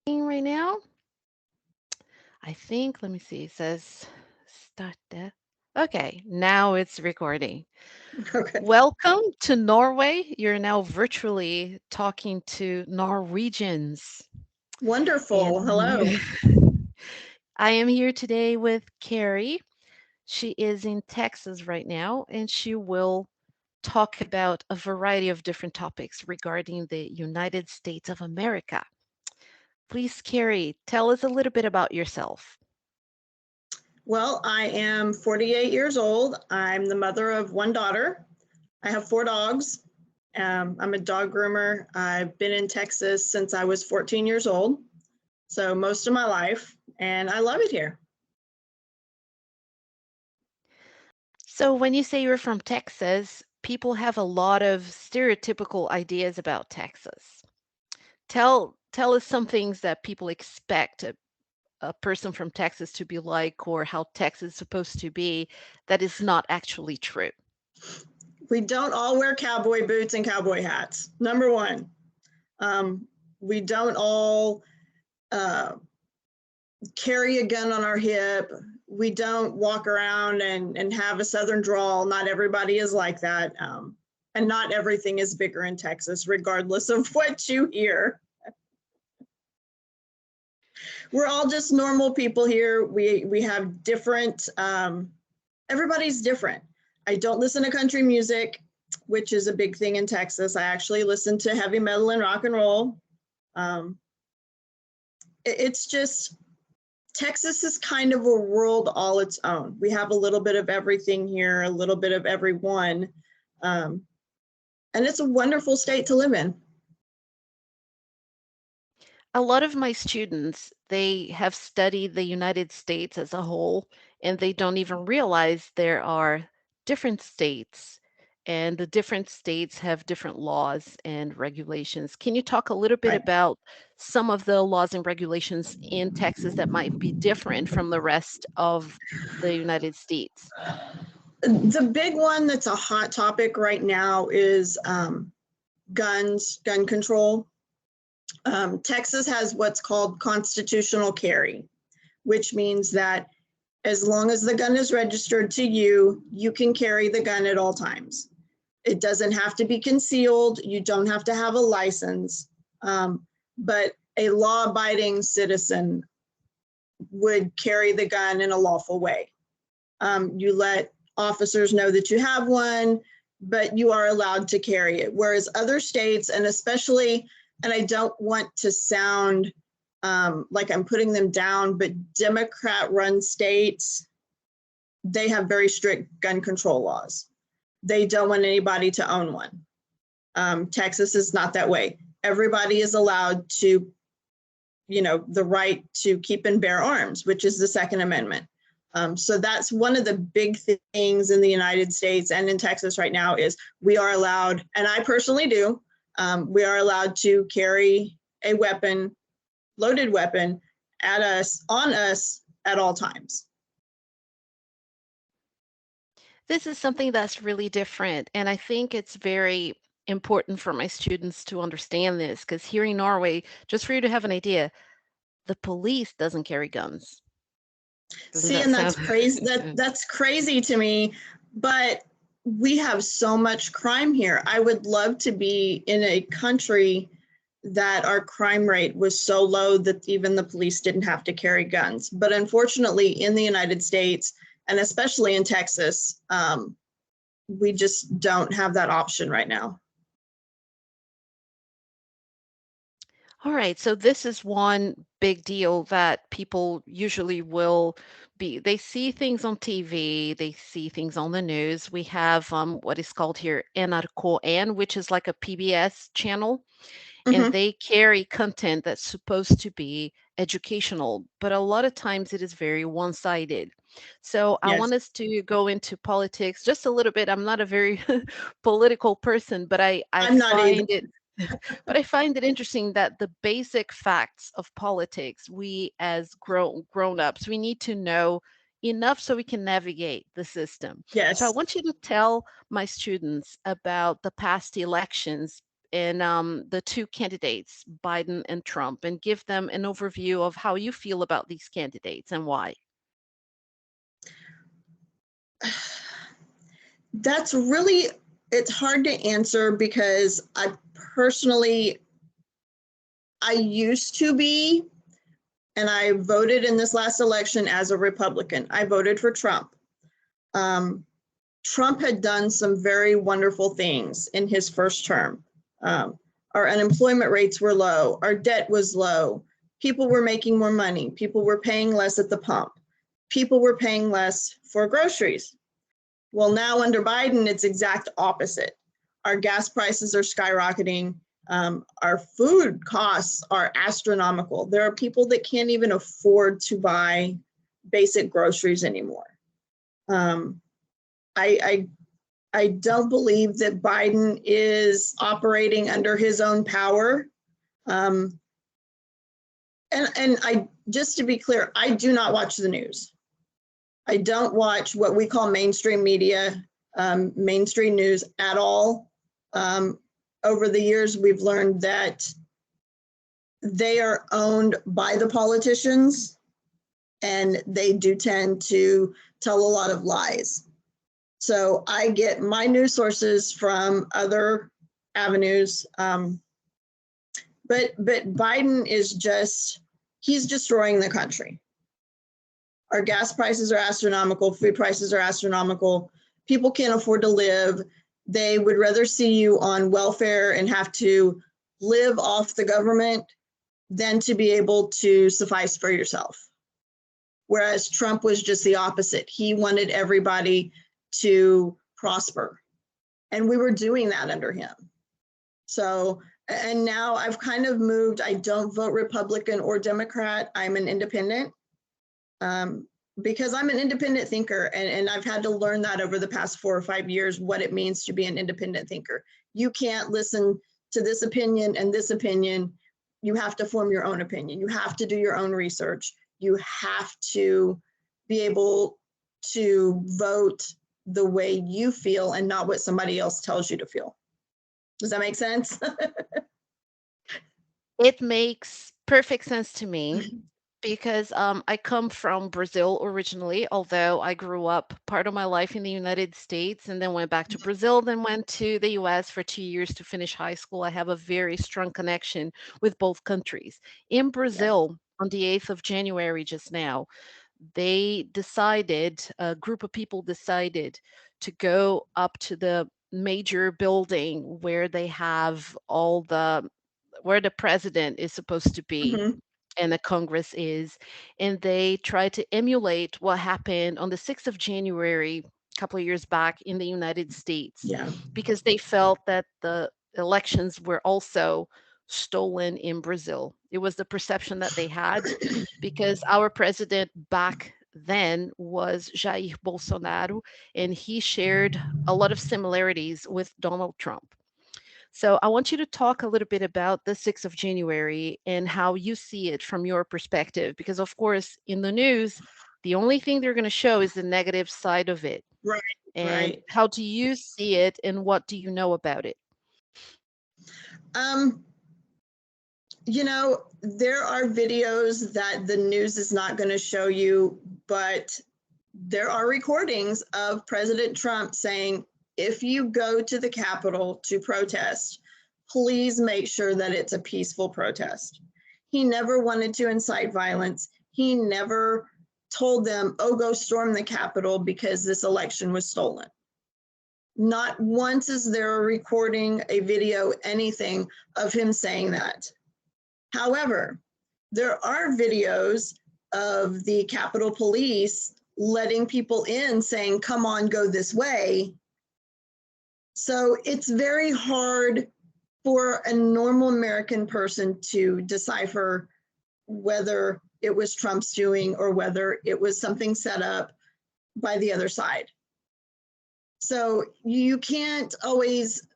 Right now. I think, let me see, it says start that. Okay, now it's recording. Okay. Welcome to Norway. You're now virtually talking to Norwegians. And Wonderful. Hello. I am here today with Carrie. She is in Texas right now, and she will talk about a variety of different topics regarding the United States of America. Please, Carrie, tell us a little bit about yourself. Well, I am 48 years old. I'm the mother of one daughter. I have four dogs. I'm a dog groomer. I've been in Texas since I was 14 years old, so most of my life, and I love it here. So, when you say you're from Texas, people have a lot of stereotypical ideas about Texas. Tell us some things that people expect a person from Texas to be like, or how Texas is supposed to be, that is not actually true. We don't all wear cowboy boots and cowboy hats. Number one, um, we don't all uh, carry a gun on our hip. We don't walk around and have a Southern drawl. Not everybody is like that. And not everything is bigger in Texas, regardless of what you hear. We're all just normal people here. We have different, everybody's different. I don't listen to country music, which is a big thing in Texas. I actually listen to heavy metal and rock and roll. Um, it's just Texas is kind of a world all its own. We have a little bit of everything here, a little bit of everyone. Um, and it's a wonderful state to live in. A lot of my students, they have studied the United States as a whole, and they don't even realize there are different states, and the different states have different laws and regulations. Can you talk a little bit Right. about some of the laws and regulations in Texas that might be different from the rest of the United States? The big one that's a hot topic right now is guns, gun control. Texas has what's called constitutional carry, which means that as long as the gun is registered to you, you can carry the gun at all times. It doesn't have to be concealed. You don't have to have a license. But a law abiding citizen would carry the gun in a lawful way. You let officers know that you have one, but you are allowed to carry it. Whereas other states, and especially, and I don't want to sound like I'm putting them down, but Democrat run states, they have very strict gun control laws. They don't want anybody to own one. Texas is not that way. Everybody is allowed to, the right to keep and bear arms, which is the Second Amendment. So that's one of the big things in the United States and in Texas right now is we are allowed, and I personally do, we are allowed to carry a weapon, loaded weapon, on us at all times. This is something that's really different, and I think it's very important for my students to understand this because here in Norway, just for you to have an idea, the police doesn't carry guns. Doesn't See, that and that's sound? crazy. That's crazy to me, but we have so much crime here. I would love to be in a country that our crime rate was so low that even the police didn't have to carry guns. But unfortunately, in the United States, and especially in Texas, we just don't have that option right now. All right, so this is one big deal that people usually will be. They see things on TV, they see things on the news. We have what is called here NRK, which is like a PBS channel, and Mm-hmm. they carry content that's supposed to be educational, but a lot of times it is very one-sided. So I Yes, want us to go into politics just a little bit. I'm not a very political person, but I I'm not either. find it but I find it interesting that the basic facts of politics, we as grown-ups, we need to know enough so we can navigate the system. So I Yes. want you to tell my students about the past elections in the two candidates, Biden and Trump, and give them an overview of how you feel about these candidates and why. That's really, it's hard to answer because I personally, I used to be, and I voted in this last election as a Republican. I voted for Trump. Trump had done some very wonderful things in his first term. Um, our unemployment rates were low, our debt was low, people were making more money, people were paying less at the pump, people were paying less for groceries. Well, now under Biden, it's exact opposite. Our gas prices are skyrocketing. Our food costs are astronomical. There are people that can't even afford to buy basic groceries anymore. I don't believe that Biden is operating under his own power. And I, just to be clear, I do not watch the news. I don't watch what we call mainstream media, mainstream news at all. Over the years, we've learned that they are owned by the politicians, and they do tend to tell a lot of lies. So I get my news sources from other avenues. But Biden is just, he's destroying the country. Our gas prices are astronomical, food prices are astronomical. People can't afford to live. They would rather see you on welfare and have to live off the government than to be able to suffice for yourself. Whereas Trump was just the opposite. He wanted everybody to prosper. And we were doing that under him. So, and now I've kind of moved, I don't vote Republican or Democrat, I'm an independent. Because I'm an independent thinker, and I've had to learn that over the past 4 or 5 years, what it means to be an independent thinker. You can't listen to this opinion and this opinion. You have to form your own opinion. You have to do your own research. You have to be able to vote the way you feel and not what somebody else tells you to feel. Does that make sense? It makes perfect sense to me because I come from Brazil originally, although I grew up part of my life in the United States and then went back to Brazil, then went to the US for 2 years to finish high school. I have a very strong connection with both countries. In Yeah. Brazil, on the 8th of January, just now, they decided, a group of people decided to go up to the major building where they have all the where the president is supposed to be Mhm. and the Congress is, and they try to emulate what happened on the 6th of January a couple of years back in the United States Yeah. because they felt that the elections were also stolen in Brazil. It was the perception that they had because our president back then was Jair Bolsonaro, and he shared a lot of similarities with Donald Trump. So I want you to talk a little bit about the 6th of January and how you see it from your perspective, because of course, in the news, the only thing they're going to show is the negative side of it. Right, And right. how do you see it and what do you know about it? Um, there are videos that the news is not going to show you, but there are recordings of President Trump saying, if you go to the Capitol to protest, please make sure that it's a peaceful protest. He never wanted to incite violence. He never told them, oh, go storm the Capitol because this election was stolen. Not once is there a recording, a video, anything of him saying that. However, there are videos of the Capitol Police letting people in saying, come on, go this way. So it's very hard for a normal American person to decipher whether it was Trump's doing or whether it was something set up by the other side. So you can't always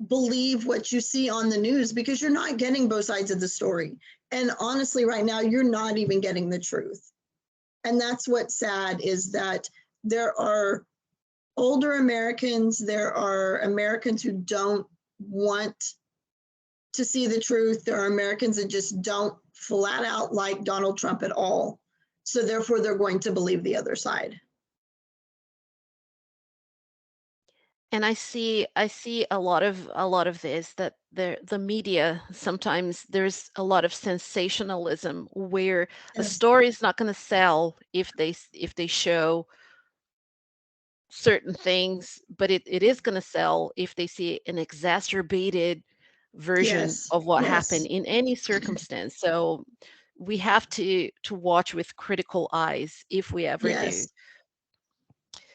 believe what you see on the news because you're not getting both sides of the story. And honestly, right now, you're not even getting the truth. And that's what's sad is that there are older Americans, there are Americans who don't want to see the truth. There are Americans that just don't flat out like Donald Trump at all. So therefore, they're going to believe the other side. And I see a lot of this, that the media sometimes there's a lot of sensationalism where a Yes, story is not going to sell if they show certain things, but it is going to sell if they see an exacerbated version yes, of what happened yes, in any circumstance. So we have to watch with critical eyes if we ever do. yes.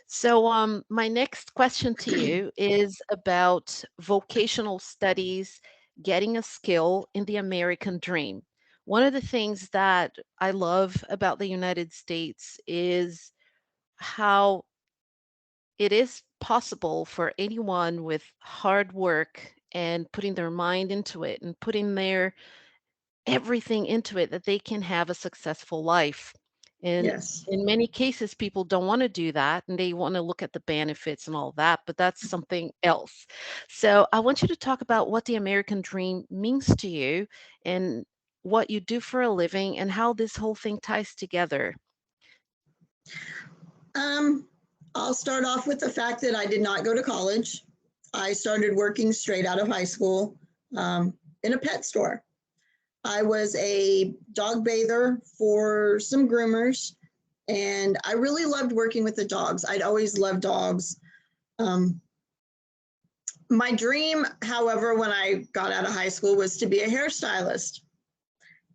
So my next question to you is about vocational studies, getting a skill in the American dream. One of the things that I love about the United States is how it is possible for anyone with hard work and putting their mind into it and putting their everything into it, that they can have a successful life. And Yes. in many cases, people don't want to do that and they want to look at the benefits and all that, but that's something else. So I want you to talk about what the American dream means to you and what you do for a living and how this whole thing ties together. Um, I'll start off with the fact that I did not go to college. I started working straight out of high school in a pet store. I was a dog bather for some groomers, and I really loved working with the dogs. I'd always loved dogs. Um, my dream, however, when I got out of high school was to be a hairstylist.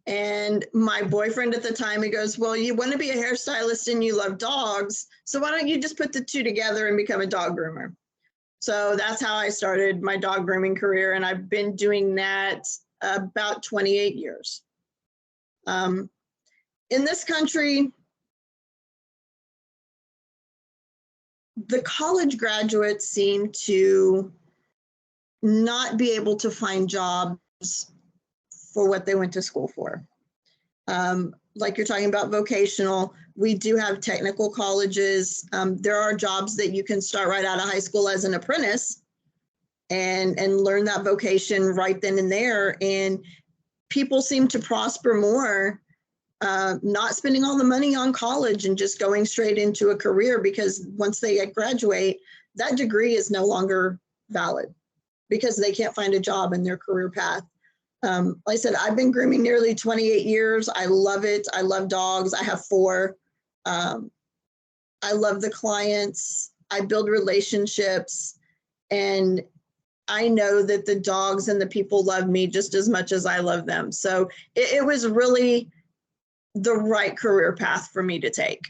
And my boyfriend at the time, he goes, well, you want to be a hairstylist and you love dogs. So why don't you just put the two together and become a dog groomer? So that's how I started my dog grooming career. And I've been doing that about 28 years. Um, in this country, the college graduates seem to not be able to find jobs for what they went to school for. Like you're talking about vocational, we do have technical colleges. There are jobs that you can start right out of high school as an apprentice and learn that vocation right then and there. And people seem to prosper more not spending all the money on college and just going straight into a career, because once they graduate, that degree is no longer valid because they can't find a job in their career path. Like I said, I've been grooming nearly 28 years. I love it. I love dogs. I have four. Um, I love the clients. I build relationships. And I know that the dogs and the people love me just as much as I love them. So it was really the right career path for me to take.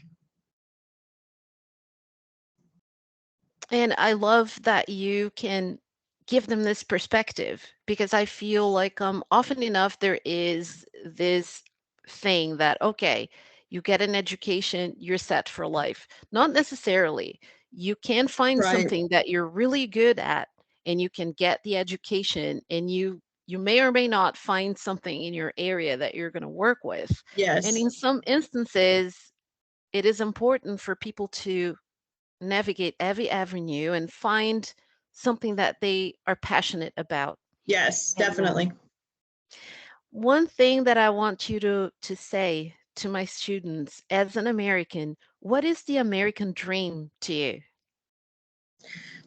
And I love that you can give them this perspective, because I feel like often enough there is this thing that, okay, you get an education, you're set for life. Not necessarily. You can find Right. something that you're really good at and you can get the education, and you may or may not find something in your area that you're going to work with. And Yes. in some instances, it is important for people to navigate every avenue and find something that they are passionate about. Yes, And definitely. one thing that I want you to say to my students, as an American, what is the American dream to you?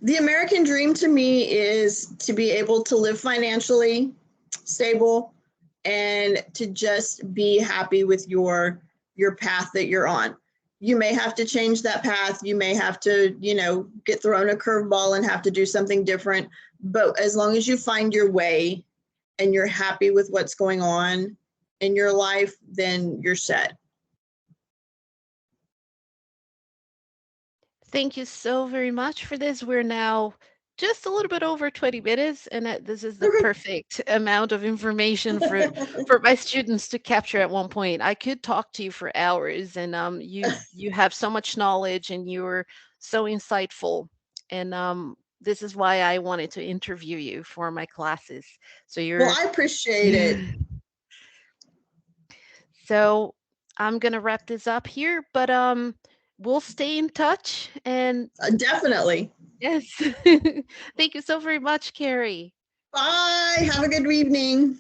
The American dream to me is to be able to live financially stable and to just be happy with your path that you're on. You may have to change that path. You may have to, get thrown a curveball and have to do something different. But as long as you find your way and you're happy with what's going on in your life, then you're set. Thank you so very much for this. We're now just a little bit over 20 minutes, and this is the perfect amount of information for my students to capture at one point. I could talk to you for hours, and you have so much knowledge, and you're so insightful, and this is why I wanted to interview you for my classes. So Well, you're I appreciate it. so I'm gonna wrap this up here, but we'll stay in touch and Definitely. yes. Thank you so very much, Carrie. Bye. Have a good evening.